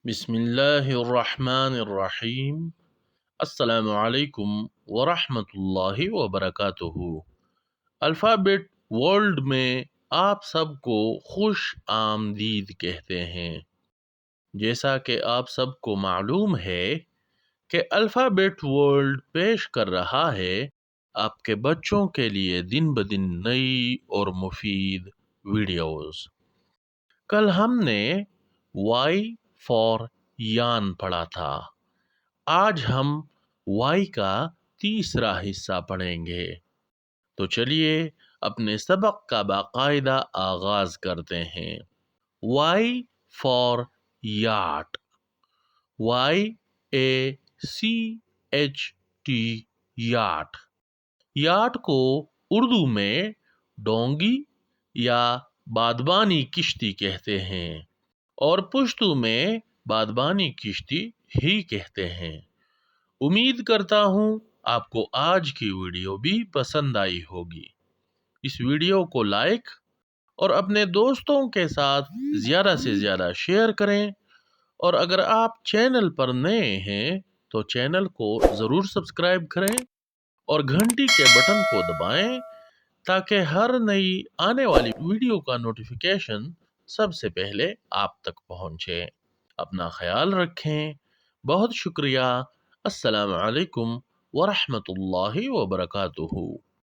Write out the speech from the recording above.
بسم اللہ الرحمن الرحیم۔ السلام علیکم ورحمۃ اللہ وبرکاتہ۔ الفابیٹ ورلڈ میں آپ سب کو خوش آمدید کہتے ہیں۔ جیسا کہ آپ سب کو معلوم ہے کہ الفابیٹ ورلڈ پیش کر رہا ہے آپ کے بچوں کے لیے دن بدن نئی اور مفید ویڈیوز۔ کل ہم نے وائی فار یان پڑھا تھا۔ آج ہم وائی کا تیسرا حصہ پڑھیں گے۔ تو چلیے اپنے سبق کا باقاعدہ آغاز کرتے ہیں۔ Y for yacht, YACHT، yacht. Yacht کو اردو میں ڈونگی یا بادبانی کشتی کہتے ہیں اور پشتو میں بادبانی کشتی ہی کہتے ہیں۔ امید کرتا ہوں آپ کو آج کی ویڈیو بھی پسند آئی ہوگی۔ اس ویڈیو کو لائک اور اپنے دوستوں کے ساتھ زیادہ سے زیادہ شیئر کریں، اور اگر آپ چینل پر نئے ہیں تو چینل کو ضرور سبسکرائب کریں اور گھنٹی کے بٹن کو دبائیں تاکہ ہر نئی آنے والی ویڈیو کا نوٹیفیکیشن سب سے پہلے آپ تک پہنچے۔ اپنا خیال رکھیں۔ بہت شکریہ۔ السلام علیکم ورحمۃ اللہ وبرکاتہ۔